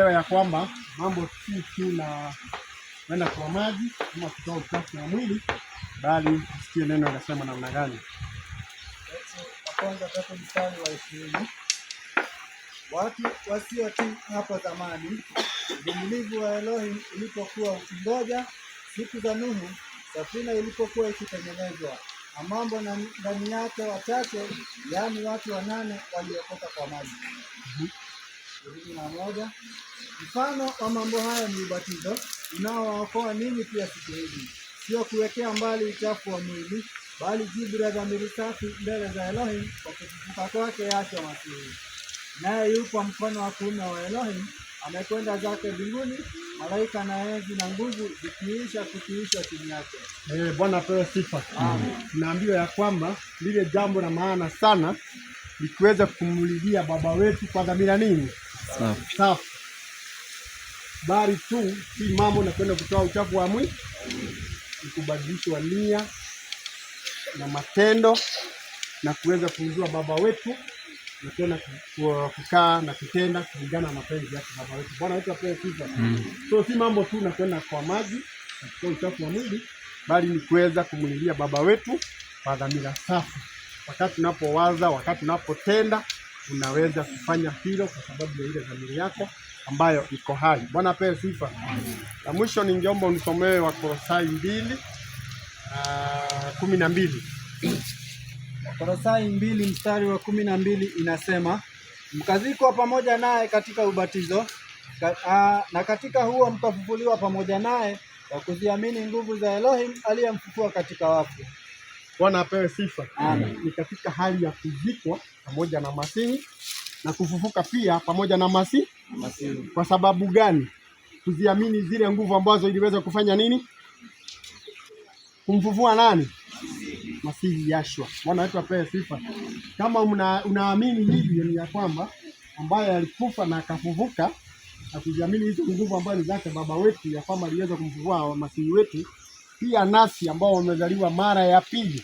tuelewe ya kwamba mambo si tu na kwenda kwa maji ama kutoa uchafu wa mwili, bali tusikie neno linasema namna gani. Kwanza tatu mstari wa 20. Watu wasiotii hapo zamani, uvumilivu wa Elohim ulipokuwa ukingoja siku za Nuhu, safina ilipokuwa ikitengenezwa, na mambo ndani yake wachache, yaani watu 8 waliokoka kwa maji. 21. Mfano wa mambo haya ni ubatizo unaowaokoa ninyi pia siku hizi, sio kuwekea mbali uchafu wa mwili, bali jibu la dhamiri safi mbele za Elohim kwa kufufuka kwake Yahshua Masihi. Naye yupo mkono wa kuume wa Elohim, amekwenda zake mbinguni, malaika na enzi na nguvu zikiisha kutiishwa chini yake. Bwana apewe sifa. Tunaambiwa ya kwamba lile jambo la maana sana ni kuweza kumlilia baba wetu kwa dhamira nini? Safi. Bali tu si mambo na kwenda kutoa uchafu wa mwili, ni kubadilishwa nia na matendo na kuweza kumjua baba wetu na tena kukaa na kutenda kulingana na mapenzi yake baba wetu. Bwana wetu apewe sifa. So si mambo tu na kwenda kwa maji na kutoa uchafu wa mwili, bali ni kuweza kumlilia baba wetu kwa dhamira safi. Wakati tunapowaza, wakati tunapotenda, unaweza kufanya hilo kwa sababu ya ile dhamira yako ambayo iko hai. Bwana apewe sifa. Na mwisho ningeomba unisomee Wakolosai 2:12. Wakolosai 2 mstari wa 12 inasema, mkazikwa pamoja naye katika ubatizo, na katika huo mkafufuliwa pamoja naye kwa kuziamini nguvu za Elohim aliyemfufua katika wafu. Bwana apewe sifa. Ni katika hali ya kuzikwa pamoja na Masihi na kufufuka pia pamoja na Masihi. Kwa sababu gani? Kuziamini zile nguvu ambazo iliweza kufanya nini? Kumfufua nani? Masihi Yahshua. Bwana wetu apewe sifa. Kama unaamini hivyo, ni ya kwamba ambaye alikufa na akafufuka, na kuziamini hizo nguvu ambazo ni zake baba wetu, ya kwamba aliweza kumfufua Masihi wetu, pia nasi ambao wamezaliwa mara ya pili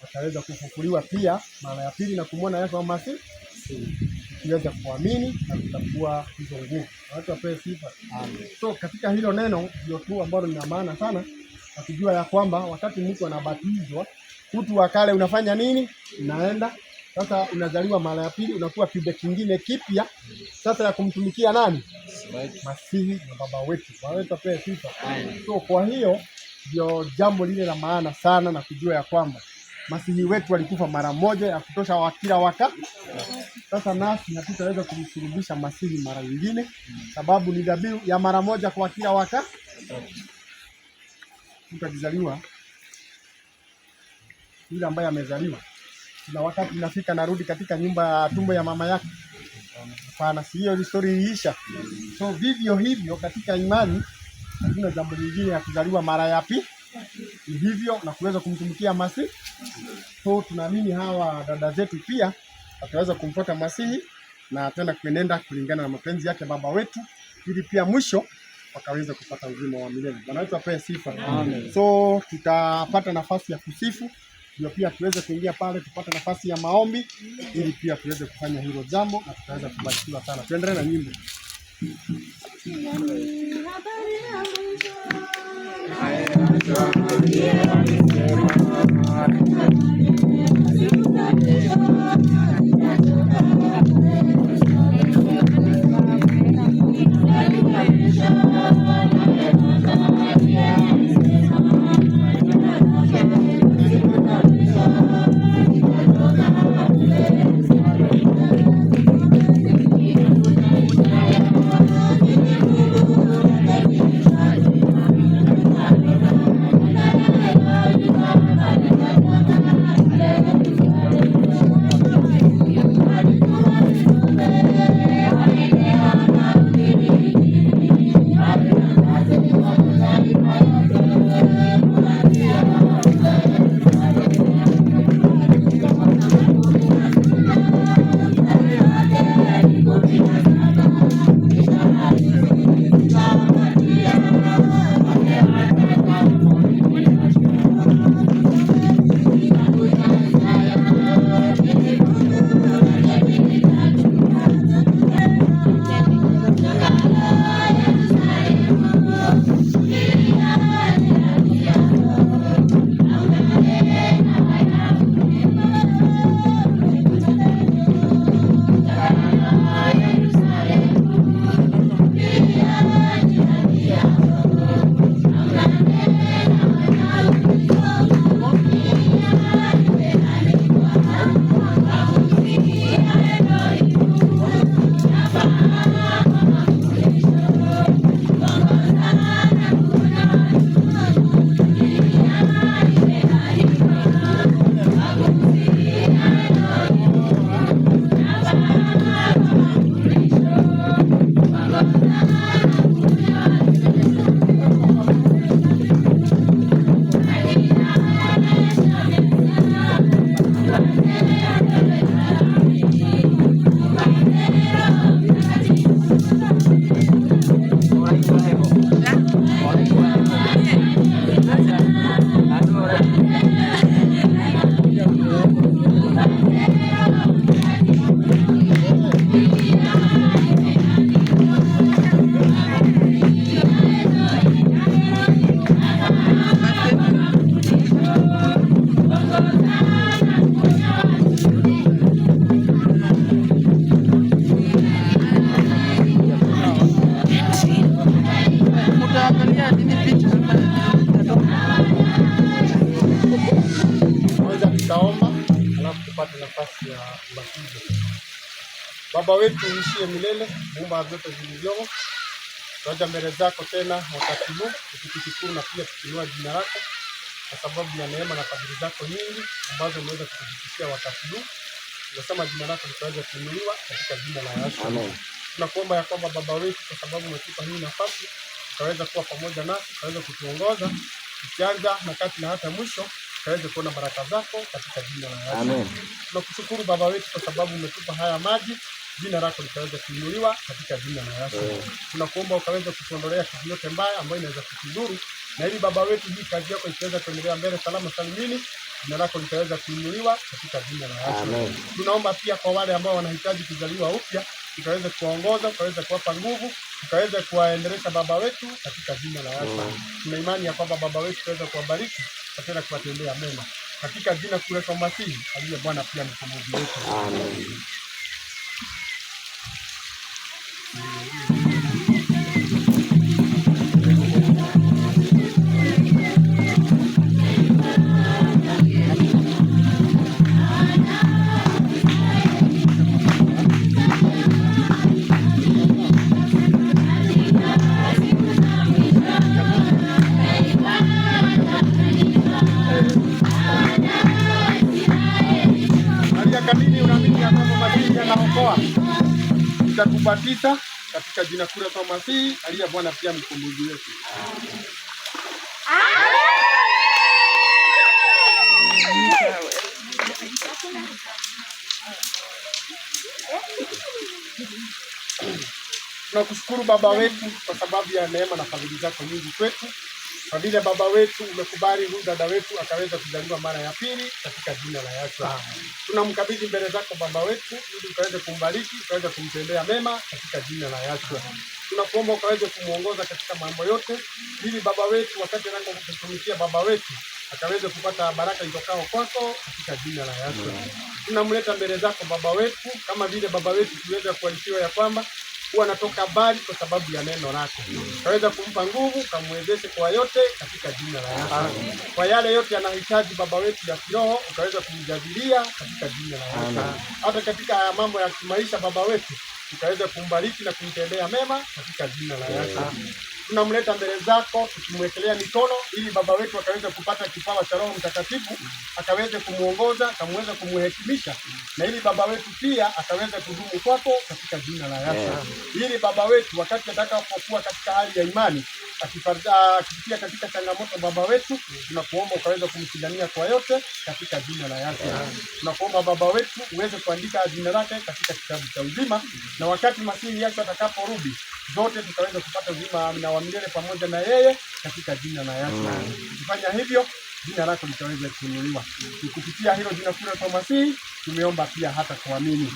wataweza kufufuliwa pia mara ya pili na kumwona Yahshua Masihi, tuweza kuamini na kutambua hizo nguvu. Watu wapewe sifa. So katika hilo neno ndio tu ambalo lina maana sana, na kujua ya kwamba wakati mtu anabatizwa, utu wa kale unafanya nini? Unaenda sasa, unazaliwa mara ya pili, unakuwa kiumbe kingine kipya sasa ya kumtumikia nani? Masihi na baba wetu. Waweza pewe sifa. So kwa hiyo ndio jambo lile la maana sana, na kujua ya kwamba Masihi wetu alikufa mara moja ya kutosha wa kila wakati. Sasa nasi hatutaweza kumsulubisha Masihi mara nyingine, sababu ni dhabihu ya mara moja kwa kila wakati. Mtu akizaliwa, yule ambaye amezaliwa, kuna wakati inafika narudi katika nyumba ya tumbo ya mama yake. Hapana, si hiyo story iisha. So vivyo hivyo katika imani, hakuna jambo lingine ya kuzaliwa mara ya pili. Ni hivyo na kuweza kumtumikia Masihi. So tunaamini hawa dada zetu pia wataweza kumfuata Masihi na tena kuenenda kulingana na mapenzi yake baba wetu, ili pia mwisho wakaweza kupata uzima wa milele. Bwana wetu apewe sifa. Amen. So tutapata nafasi ya kusifu, ndio pia tuweze kuingia pale tupata nafasi ya maombi, ili pia tuweze kufanya hilo jambo na tutaweza kubarikiwa sana. Tuendelee na nyimbo. tupate nafasi ya ubatizo. Baba wetu uishie milele, muumba vyote vilivyomo, tunaja mbele zako tena wakati huu tukikushukuru na pia tukiinua jina lako kwa sababu ya neema na fadhili zako nyingi ambazo umeweza kutufikishia wakati huu. Tunasema jina lako litaweza kuinuliwa katika jina la Yesu. Amen. Tunakuomba ya kwamba Baba wetu, kwa sababu umetupa hii nafasi, utaweza kuwa pamoja nasi, utaweza kutuongoza tukianza na kati na hata mwisho, utaweza kuona baraka zako katika jina la Yesu. Amen. Tunakushukuru Baba wetu kwa sababu umetupa haya maji, jina lako litaweza kuinuliwa katika jina la Yesu. Tunakuomba ukaweza kutuondolea kitu yote mbaya ambayo inaweza kutudhuru, na ili Baba wetu hii kazi yako itaweza kuendelea mbele salama salimini, jina lako litaweza kuinuliwa katika jina la Yesu. Amen. Tunaomba pia kwa wale ambao wanahitaji kuzaliwa upya, tukaweza kuwaongoza, tukaweza kuwapa nguvu, tukaweza kuwaendelesha Baba wetu katika jina la Yesu. Tuna imani ya kwamba Baba wetu tutaweza kuwabariki na tena kuwatendea mema katika jina kule kwa Masihi aliye Bwana pia mkombozi wetu. Amen. Tutakubatiza katika jina kule kwa Masihi aliye Bwana pia mkombozi wetu. Tunakushukuru Baba wetu kwa sababu ya neema na fadhili zako nyingi kwetu. Kwa vile Baba wetu umekubali huyu dada wetu akaweza kuzaliwa mara ya pili katika jina la Yesu. Tunamkabidhi mbele zako Baba wetu ili ukaweze kumbariki, ukaweze kumtendea mema katika jina la Yesu. Tunakuomba ukaweze kumuongoza katika mambo yote ili Baba wetu wakati anapokutumikia Baba wetu akaweze kupata baraka itokao kwako katika jina la Yesu. Tunamleta mbele zako Baba wetu kama vile Baba wetu tuweze kualishiwa ya kwamba huwa anatoka mbali kwa sababu ya neno lako. Kaweza kumpa nguvu, kamwezeshe kwa yote katika jina la Yesu. Kwa yale yote anahitaji Baba wetu ya kiroho, ukaweza kumjazilia katika jina la Yesu. Hata katika haya mambo ya kimaisha Baba wetu, ukaweza kumbariki na kumtendea mema katika jina la Yesu. Tunamleta mbele zako tukimwekelea mikono ili Baba wetu akaweze kupata kipawa cha Roho Mtakatifu, akaweze kumuongoza, akamweza kumhekimisha, na ili Baba wetu pia akaweze kudumu kwako katika jina la Yesu. Ili Baba wetu wakati atakapokuwa katika hali ya imani, akipitia katika changamoto Baba wetu, tunakuomba ukaweze kumshindania kwa yote katika jina la Yesu. Tunakuomba Baba wetu uweze kuandika jina lake katika kitabu cha uzima, na wakati Masihi Yesu atakaporudi, zote tutaweza kupata uzima na wa milele pamoja na yeye katika jina la Yesu. Ukifanya hivyo, jina lako litaweza kuinuliwa. Kupitia hilo jina kule kwa Masihi tumeomba pia hata kuamini.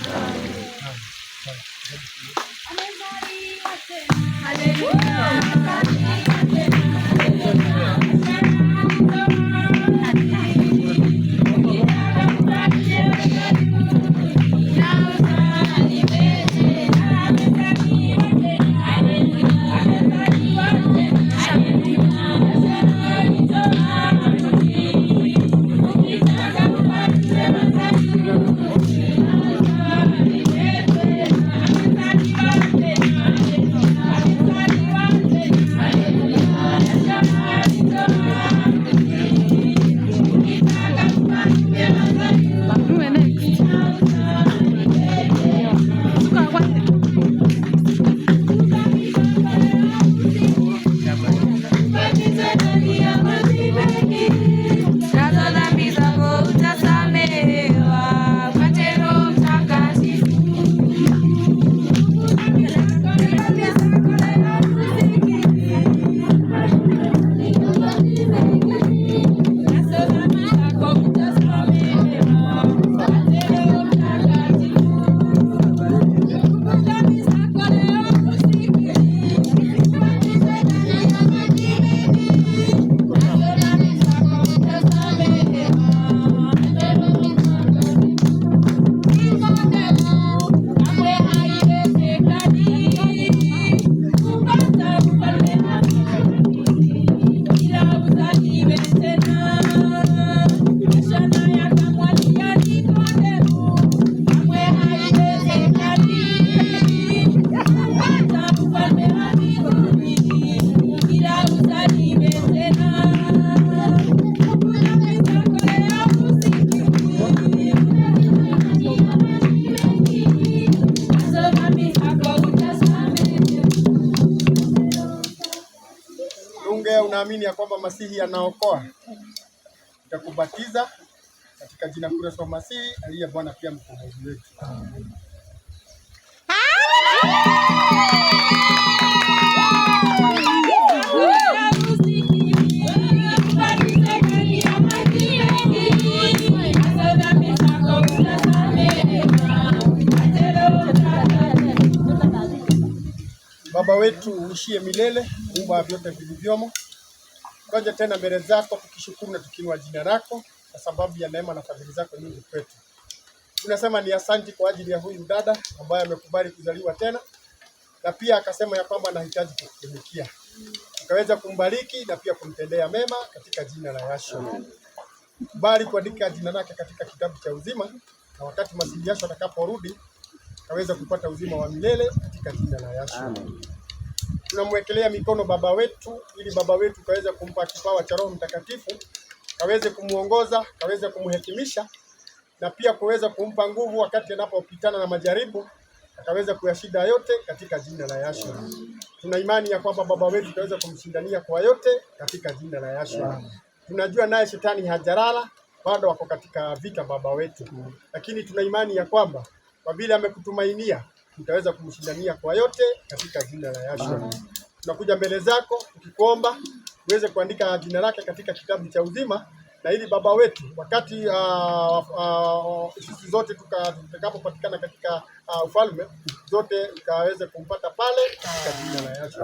ya kwamba Masihi anaokoa, nitakubatiza katika jina kuu la Yesu Masihi aliye Bwana pia mkombozi wetu. Baba wetu uishie milele, Mungu wa vyote vilivyomo, ngoja tena mbele zako tukishukuru na tukiinua jina lako kwa sababu ya neema na fadhili zako nyingi kwetu. Tunasema ni asante kwa ajili ya huyu dada ambaye amekubali kuzaliwa tena na pia akasema ya kwamba anahitaji kukutumikia. Ukaweza kumbariki na pia kumtendea mema katika jina la Yesu. Kubali kuandika jina lake katika kitabu cha uzima, na wakati Masihi Yesu atakaporudi kaweza kupata uzima wa milele katika jina la Yesu. Tunamwekelea mikono baba wetu ili baba wetu kaweza kumpa kipawa cha Roho Mtakatifu, kaweze kumuongoza, kaweze kumhekimisha na pia kuweza kumpa nguvu wakati anapopitana na majaribu, akaweza kuyashinda yote katika jina la Yesu. Tuna imani ya kwamba baba wetu kaweza kumshindania kwa yote katika jina la Yesu. Tunajua naye shetani hajalala, bado wako katika vita baba wetu. Lakini tuna imani ya kwamba kwa vile amekutumainia, utaweza kumshindania kwa yote katika jina la Yesu. Tunakuja mbele zako tukikuomba uweze kuandika jina lake katika kitabu cha uzima, na ili baba wetu wakati sisi zote tutakapopatikana katika ufalme zote ikaweze kumpata pale katika jina la Yesu.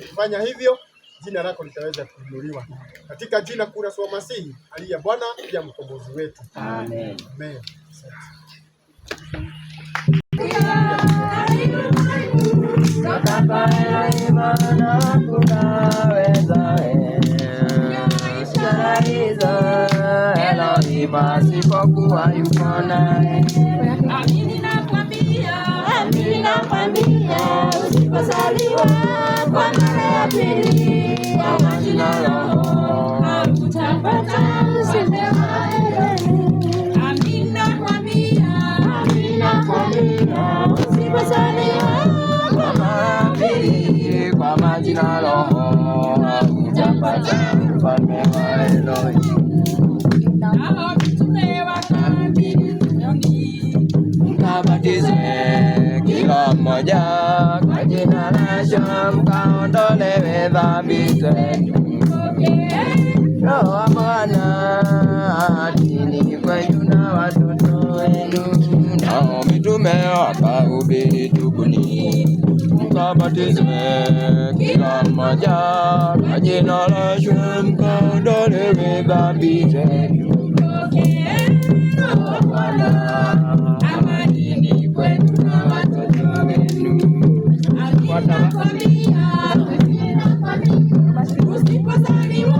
Kufanya hivyo jina lako litaweza kuinuliwa katika jina kuu la Yesu Masihi aliye Bwana pia mkombozi wetu. Amen. Amen. Amini nakwambia, usipozaliwa kwa mara ya pili kwa maji na Roho hautapata uzima wa milele. Amini nakwambia, usipozaliwa kwa mara ya pili kwa maji na Roho hautapata ufalme wa Elohim. Mkabatizwe kila mmoja kwa jina la Yesu, mkaondolewe dhambi zenu. Roho wa Bwana atini kwenu na watoto wenu, nao mitume wakahubiri tubuni. Mkabatizwe kila mmoja kwa jina la Yesu, mkaondolewe dhambi zenu. Roho wa Bwana amani kwenu na watoto wenu. Usipozaliwa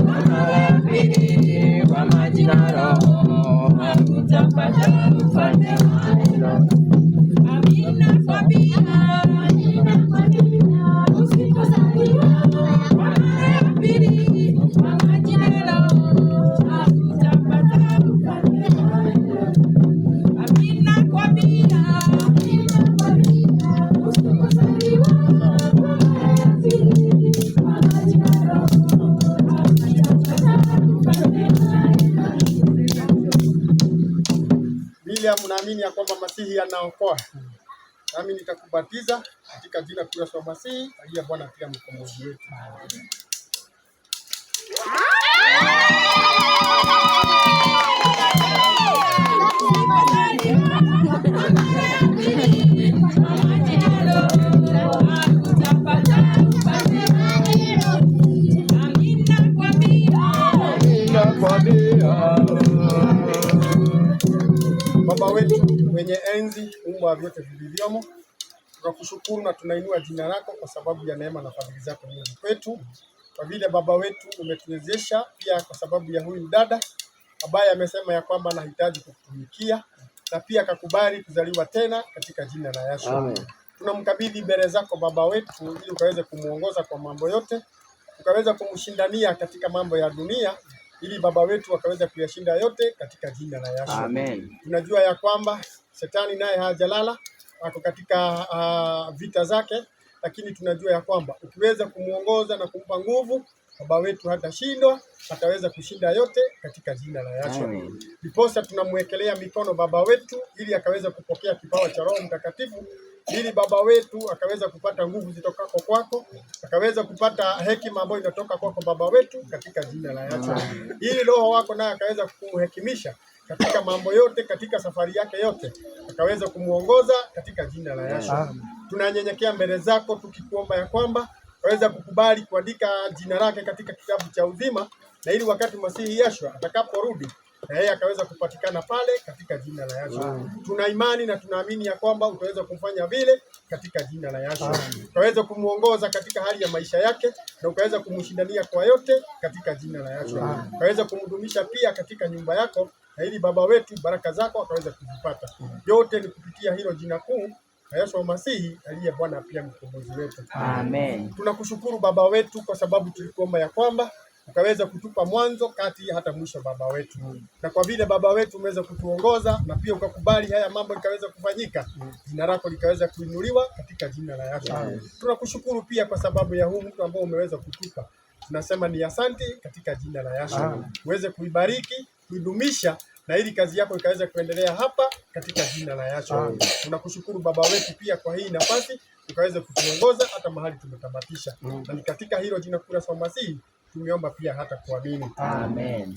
kwa mara ya pili kwa maji na Roho hautapata ufalme wa Elohim. Amini nakwambia, usipozaliwa kwa mara ya pili kwa maji na Roho hautapata ufalme wa Elohim. Amini nakwambia, usipozaliwa kwa mara ya pili kwa maji na Roho hautapata ufalme wa Elohim. Bila mnaamini ya kwamba Masihi anaokoa, nami nitakubatiza katika jina kuu la Yesu Masihi aliye Bwana pia mkombozi wetu. Baba wetu mwenye enzi, Mungu wa vyote vilivyomo, tunakushukuru na tunainua jina lako kwa sababu ya neema na fadhili zako nyingi kwetu. Kwa vile baba wetu umetuwezesha, pia kwa sababu ya huyu dada ambaye amesema ya kwamba anahitaji kukutumikia na pia akakubali kuzaliwa tena katika jina la Yesu. Amen. Tunamkabidhi mbele zako baba wetu ili ukaweze kumuongoza kwa mambo yote, ukaweza kumshindania katika mambo ya dunia ili baba wetu akaweza kuyashinda yote katika jina la Yesu. Amen. Tunajua ya kwamba shetani naye hajalala, ako katika vita zake, lakini tunajua ya kwamba ukiweza kumuongoza na kumpa nguvu baba wetu hatashindwa, ataweza kushinda yote katika jina la Yeshua. Ndiposa tunamwekelea mikono baba wetu ili akaweza kupokea kipawa cha Roho Mtakatifu, ili baba wetu akaweza kupata nguvu zitokako kwako, akaweza kupata hekima ambayo inatoka kwako baba wetu katika jina la Yeshua. Ili Roho wako naye akaweza kumhekimisha katika mambo yote, katika safari yake yote, akaweza kumuongoza katika jina la Yeshua. Tunanyenyekea mbele zako tukikuomba ya kwamba waweza kukubali kuandika jina lake katika kitabu cha uzima, na ili wakati Masihi Yeshua atakaporudi na yeye akaweza kupatikana pale katika jina la Yeshua. Tuna imani na tunaamini ya kwamba utaweza kumfanya vile katika jina la Yeshua. Ukaweza kumuongoza katika hali ya maisha yake na ukaweza kumshindania kwa yote katika jina la Yeshua. Ukaweza kumdumisha pia katika nyumba yako, na ili baba wetu baraka zako akaweza kuzipata. Yote ni kupitia hilo jina kuu la Yeshua Masihi aliye Bwana pia mkombozi wetu. Amen. Tunakushukuru baba wetu kwa sababu tulikuomba ya kwamba ukaweza kutupa mwanzo, kati hata mwisho baba wetu. Na kwa vile baba wetu umeweza kutuongoza na pia ukakubali haya mambo ikaweza kufanyika, jina lako likaweza kuinuliwa katika jina la Yeshua. Tunakushukuru pia kwa sababu ya huu mtu ambao umeweza kutupa. Tunasema ni asante katika jina la Yeshua. Uweze kuibariki, kuidumisha, na ili kazi yako ikaweza kuendelea hapa katika jina la Yeshua. Tunakushukuru baba wetu pia kwa hii nafasi ukaweza kutuongoza hata mahali tumetamatisha. Na ni katika hilo jina kuu la Yeshua Masihi tumeomba pia hata kuamini. Amen.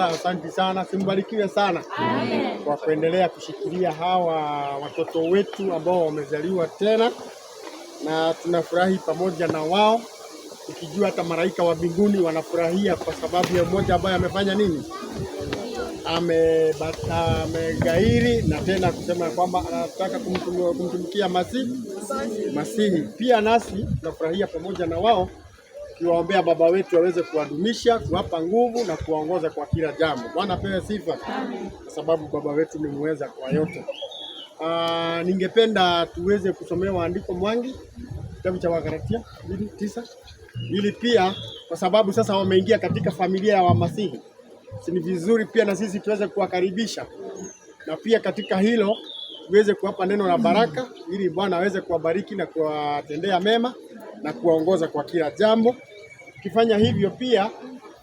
Asante sana, simbarikiwe sana. Amen. Kwa kuendelea kushikilia hawa watoto wetu ambao wamezaliwa tena, na tunafurahi pamoja na wao, tukijua hata malaika wa mbinguni wanafurahia kwa sababu ya mmoja ambaye amefanya nini? Amegairi na tena kusema kwamba anataka kumtumikia Masihi. Pia nasi tunafurahia pamoja na wao, tuwaombea baba wetu aweze kuwadumisha, kuwapa nguvu na kuwaongoza kwa kila jambo. Bwana apewe sifa, kwa sababu baba wetu ni muweza kwa yote. Ningependa tuweze kusomewa andiko mwangi kitabu cha Wagalatia 2:9, ili pia kwa sababu sasa wameingia katika familia ya Wamasihi, si ni vizuri pia na sisi tuweze kuwakaribisha, na pia katika hilo tuweze kuwapa neno la baraka, ili Bwana aweze kuwabariki na kuwatendea mema na kuwaongoza kwa kila jambo. Ukifanya hivyo pia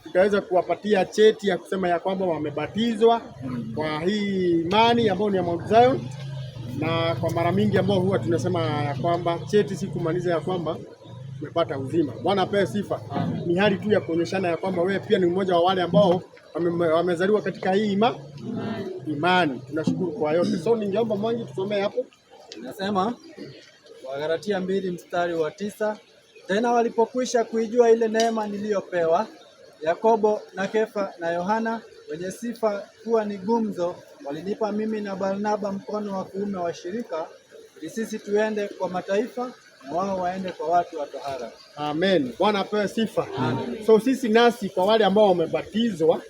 tutaweza kuwapatia cheti ya kusema ya kwamba wamebatizwa kwa hii imani ambayo ni ya Mount Zion. Na kwa mara mingi ambao huwa tunasema ya kwamba cheti si kumaliza ya kwamba tumepata uzima. Bwana apewe sifa. Ni hali tu ya kuonyeshana ya kwamba wewe pia ni mmoja wa wale ambao wamezaliwa katika hii imani. Tunashukuru kwa yote. So ningeomba mwangi tusomee hapo. Nasema Wagalatia 2:9, tena walipokwisha kuijua ile neema niliyopewa, Yakobo na Kefa na Yohana wenye sifa kuwa ni gumzo, walinipa mimi na Barnaba mkono wa kuume wa shirika, ili sisi tuende kwa mataifa na wao waende kwa watu wa tohara. Amen. Bwana apewe sifa. Amen. So sisi nasi kwa wale ambao wamebatizwa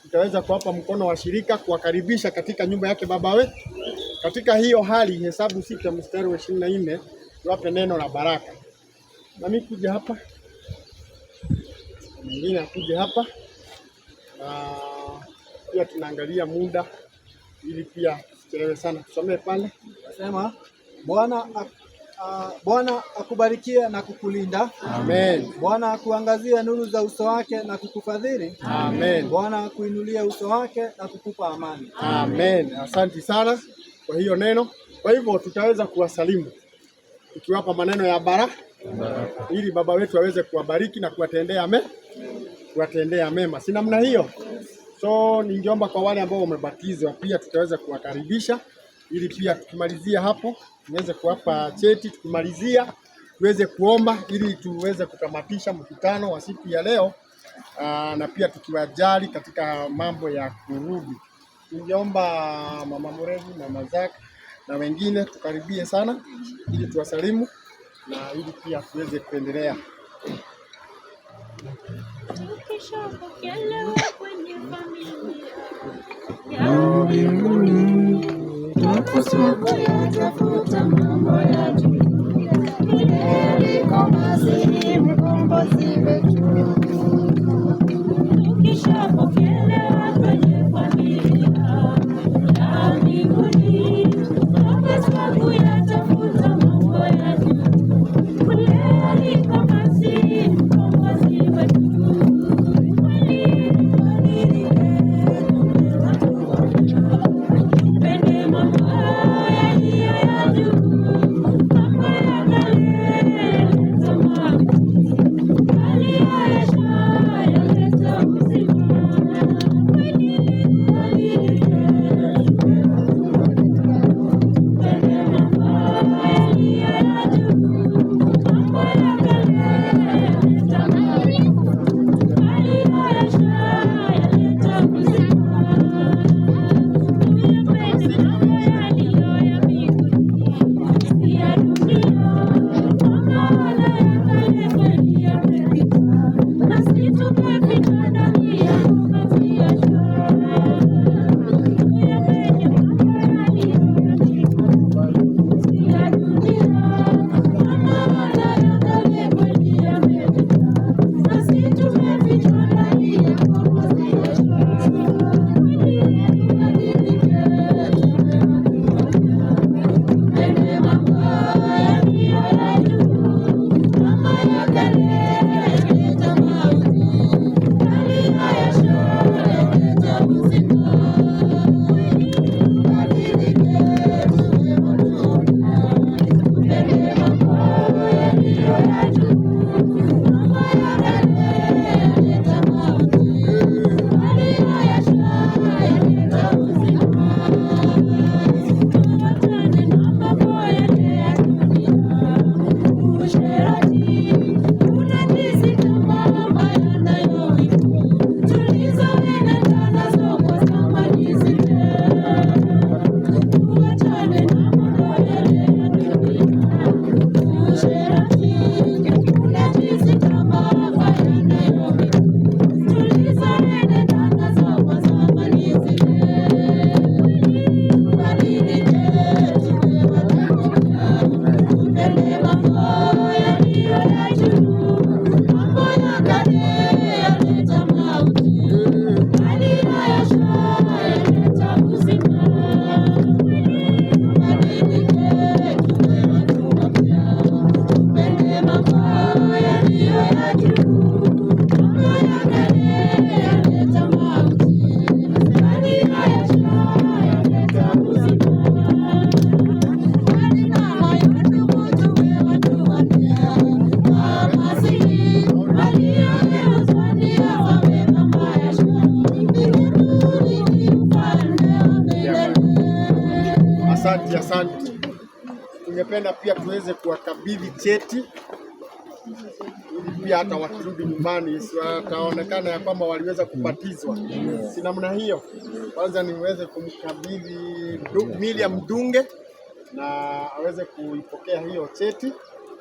tutaweza kuwapa mkono wa shirika, kuwakaribisha katika nyumba yake baba wetu. Katika hiyo hali Hesabu 6:24 tuwape neno la baraka. Na mimi kuja hapa, mwingine akuje hapa, na pia tunaangalia muda ili pia tusichelewe sana. Tusomee pale. Nasema Bwana akubarikie na kukulinda. Amen. Bwana akuangazie nuru za uso wake na kukufadhili. Amen. Bwana akuinulie uso wake na kukupa amani. Amen. Asante sana kwa hiyo neno. Kwa hivyo tutaweza kuwasalimu tukiwapa maneno ya baraka, ili baba wetu aweze kuwabariki na kuwatendea mema. Si namna hiyo? So ningeomba kwa wale ambao wamebatizwa pia tutaweza kuwakaribisha, ili pia tukimalizia hapo tuweze kuwapa cheti, tukimalizia tuweze kuomba ili tuweze kutamatisha mkutano wa siku ya leo, na pia tukiwajali katika mambo ya kurudi. Ningeomba Mama Murevu, Mama Zaka na wengine tukaribie sana ili tuwasalimu na ili pia tuweze kuendelea. Tukishapokelewa kwenye familia ya mbinguni, tunapaswa kuyatafuta mambo ya juu, kuliko Masihi mkombozi wetu. Tukishapokelewa kwenye familia ya mbinguni, tunapaswa kuyatafuta mambo ya juu, kuliko Masihi mkombozi wetu. Yeah. Asante. Tungependa pia tuweze kuwakabidhi cheti ili pia hata wakirudi nyumbani wataonekana ya kwamba waliweza kubatizwa. Si namna hiyo? Kwanza niweze kumkabidhi Miriam Dunge na aweze kuipokea hiyo cheti,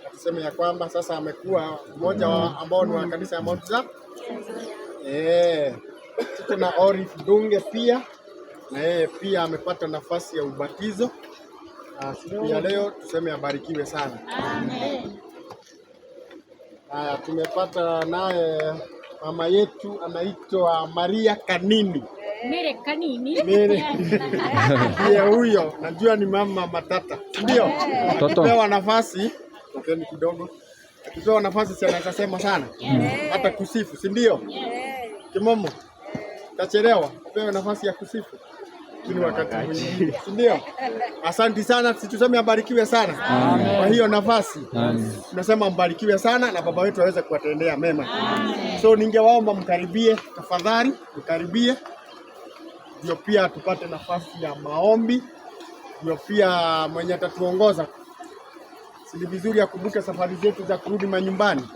na tuseme ya kwamba sasa amekuwa mmoja ambao ni wa kanisa ya Mount Zion. Tuko na Orif Dunge pia, na yeye pia amepata nafasi ya ubatizo. Siku ya leo tuseme abarikiwe sana. Amen. Haya, tumepata naye mama yetu anaitwa Maria Kanini. Mere Kanini. Ndiye huyo, najua ni mama matata. Ndio. Akipewa nafasi, tokeni kidogo. Akipewa nafasi si anaweza sema sana. Hata kusifu, si ndio? Kimomo. Tachelewa, pewe nafasi ya kusifu. Kini wakati mwingine, si ndio? Asante sana, tuseme abarikiwe sana. Kwa hiyo nafasi. Tunasema mbarikiwe sana na baba wetu aweze kuwatendea mema. So ningewaomba mkaribie, tafadhali, mkaribie. Ndio pia tupate nafasi ya maombi. Ndio pia mwenye atatuongoza. Si vizuri ya kubuka safari zetu za kurudi manyumbani,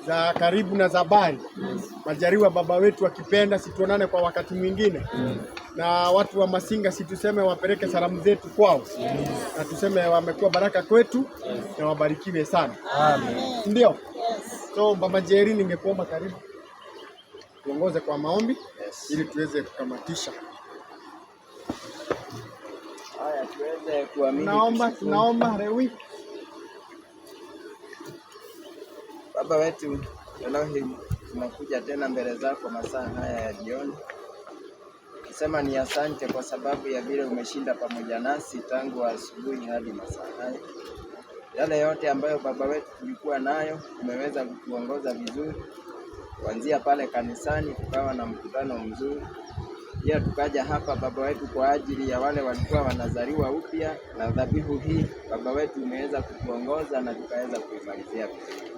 za karibu na za mbali. Majaliwa baba wetu akipenda situonane kwa wakati mwingine. Na watu wa Masinga situseme wapeleke salamu zetu kwao. Na tuseme wamekuwa baraka kwetu na wabarikiwe sana. Amen. Ndio. So Mama Jerry, ningekuomba karibu tuongoze kwa maombi ili tuweze kukamatisha. Haya, tuweze kuamini. Tunaomba Rewi. Baba wetu Elohim, tunakuja tena mbele zako masaa haya ya jioni. Nasema ni asante kwa sababu ya vile umeshinda pamoja nasi tangu asubuhi hadi masaa haya. Yale yote ambayo baba wetu tulikuwa nayo, umeweza kutuongoza vizuri. Kuanzia pale kanisani tukawa na mkutano mzuri. Pia tukaja hapa baba wetu kwa ajili ya wale walikuwa wanazaliwa upya, na dhabihu hii baba wetu umeweza kutuongoza na tukaweza kuimalizia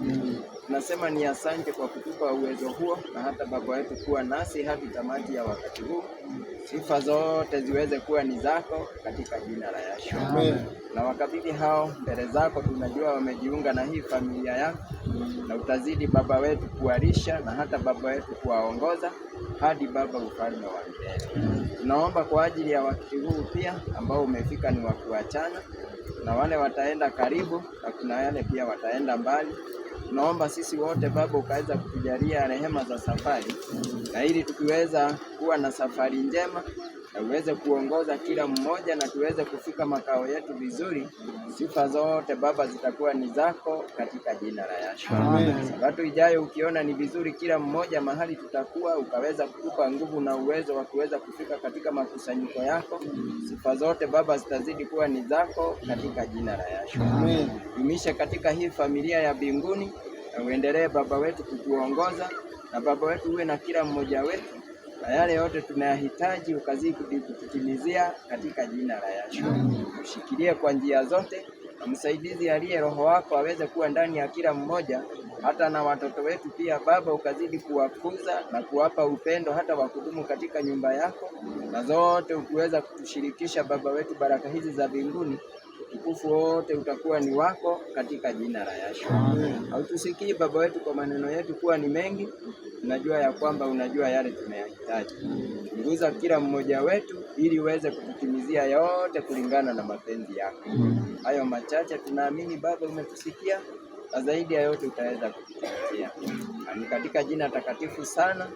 vizuri. Tunasema ni asante kwa kutupa uwezo huo na hata baba wetu kuwa nasi hadi tamati ya wakati huu. Sifa zote ziweze kuwa ni zako katika jina la Yeshua. Amen. Na wakabidhi hao mbele zako, tunajua wamejiunga na hii familia yako, na utazidi baba wetu kuwalisha na hata baba wetu kuwaongoza hadi baba ufalme wa milele. Tunaomba kwa ajili ya wakati huu pia ambao umefika ni wa kuachana, na wale wataenda karibu na kuna wale pia wataenda mbali. Tunaomba sisi wote baba ukaweza kutujalia rehema za safari, na ili tukiweza kuwa na safari njema na uweze kuongoza kila mmoja na tuweze kufika makao yetu vizuri. Sifa zote baba zitakuwa ni zako katika jina la Yeshua. Amen. Sabato ijayo ukiona ni vizuri kila mmoja mahali tutakuwa, ukaweza kutupa nguvu na uwezo wa kuweza kufika katika makusanyiko yako. Sifa zote baba zitazidi kuwa ni zako katika jina la Yeshua. Amen. Dumisha katika hii familia ya mbinguni na uendelee baba wetu kutuongoza, na baba wetu uwe na kila mmoja wetu, na yale yote tunayahitaji ukazidi kututimizia katika jina la Yeshua. Ushikilie kwa njia zote, na msaidizi aliye Roho wako aweze kuwa ndani ya kila mmoja, hata na watoto wetu pia baba ukazidi kuwakuza na kuwapa upendo hata wakudumu katika nyumba yako, na zote ukiweza kutushirikisha baba wetu baraka hizi za mbinguni. Utukufu wote utakuwa ni wako katika jina la Yeshua. Hautusikii baba wetu kwa maneno yetu kuwa ni mengi, unajua ya kwamba unajua yale tunayahitaji. Chunguza kila mmoja wetu ili uweze kututimizia yote kulingana na mapenzi yako. Hayo machache tunaamini baba umetusikia, na zaidi ya yote utaweza kututimizia. Ni katika jina takatifu sana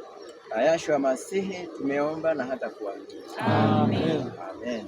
la Yeshua Masihi tumeomba na hata kuamini. Amen. Amen.